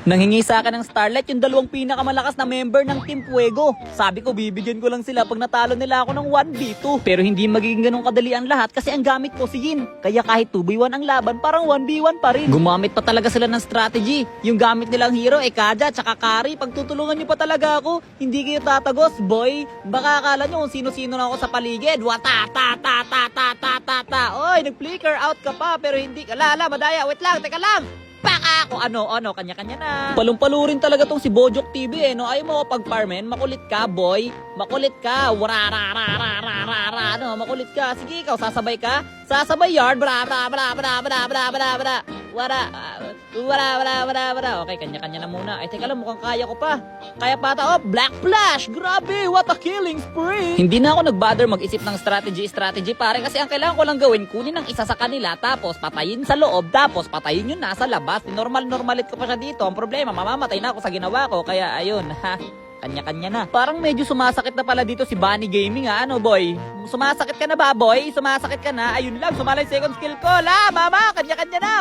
Nanghingi sa akin ng Starlight yung dalawang pinakamalakas na member ng Team Fuego. Sabi ko bibigyan ko lang sila pag natalo nila ako ng 1v2. Pero hindi magiging ganun kadali ang lahat kasi ang gamit ko si Yin. Kaya kahit 2v1 ang laban, parang 1v1 pa rin. Gumamit pa talaga sila ng strategy. Yung gamit nilang hero, Kaja, tsaka Kari. Pagtutulungan nyo pa talaga ako, hindi kayo tatagos, boy. Baka akala nyo kung sino-sino na ako sa paligid. Wata, ta, ta, ta, ta, ta, ta, ta. Oy, nag-flicker out ka pa, pero hindi ka. Lala, madaya, wait lang, teka lang. Baka ako ano, kanya-kanya na. Palumpalo rin talaga tong si Bojok TV no? Ayaw mo pag-farmen, makulit ka, boy. Makulit ka, makulit ka. Sige, ikaw, sasabay ka? Sasabay yard, bra. Okay, kanya-kanya na muna. Ay, teka lang, mukhang kaya ko pa. Kaya pata, Black Flash! Grabe, what a killing spree! Hindi na ako nag-bother mag-isip ng strategy, pare, kasi ang kailangan ko lang gawin, kunin ang isa sa kanila, tapos patayin sa loob, tapos patayin yung nasa labas. Normalit ko pa siya dito. Ang problema, mamamatay na ako sa ginawa ko, kaya ayun, kanya-kanya na. Parang medyo sumasakit na pala dito si Bunny Gaming, ano, boy? Sumasakit ka na ba, boy? Sumasakit ka na? Ayun lang, sumalay second skill ko. Mama, kanya-kanya na.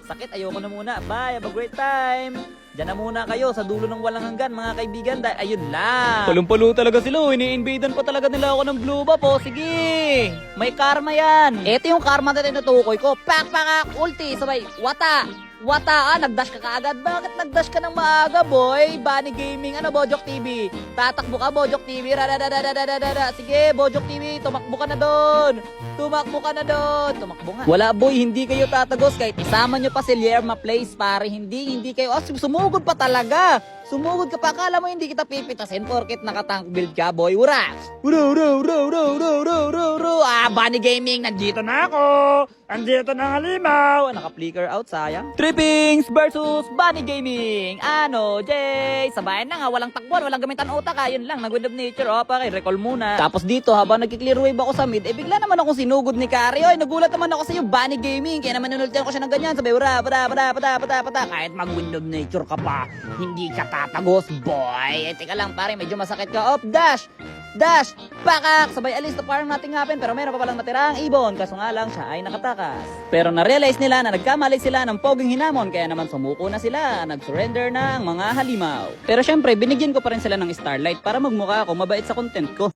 Sakit, ayoko na muna. Bye, have a great time. Diyan na muna kayo sa dulo ng walang hanggan, mga kaibigan. Ayun lang. Palumpalo talaga sila. Ini-invadean pa talaga nila ako ng blue buff. Sige, may karma yan. Ito yung karma na tinutukoy ko. Pak, ulti, sabay, Wata, nagdash ka kaagad. Bakit nagdash ka ng maaga, boy? Bunny Gaming, Bojok TV. Tatakbo ka, Bojok TV. Sige, Bojok TV, tumakbo ka na doon. Tumakbo nga. Wala, boy, hindi kayo tatagos. Kahit isama nyo pa si Lerma Place, pare. Hindi kayo. Sumugod pa talaga. Sumugod ka pa. Akala mo hindi kita pipitasin porket nakatank build ka, boy. Ura! Bunny Gaming, nandito na ako. Andito na ang halimaw. Naka-flicker out, sayang. Trippings versus Bunny Gaming. Jay? Sabayan na nga, walang takbuhan, walang gamitan utak. Yun lang, nag-wind of nature. Recall muna. Tapos dito, habang nag-clear wave ako sa mid, bigla naman akong sinugod ni Kari. Nagulat naman ako sa iyo, Bunny Gaming. Kaya naman nunultihan ko siya ng ganyan. Sabi, pata. Kahit mag-wind of nature ka pa, hindi ka tatagos, boy. Teka lang, pare, medyo masakit ka. Dash! Pakak! Sabay alis na parang nothing happen, pero meron pa palang natirang ibon. Kaso nga lang, siya ay nakatakas. Pero na-realize nila na nagkamali sila ng poging hinamon, kaya naman sumuko na sila. Nag-surrender na ang mga halimaw. Pero syempre, binigyan ko pa rin sila ng Starlight para magmukha ako mabait sa content ko.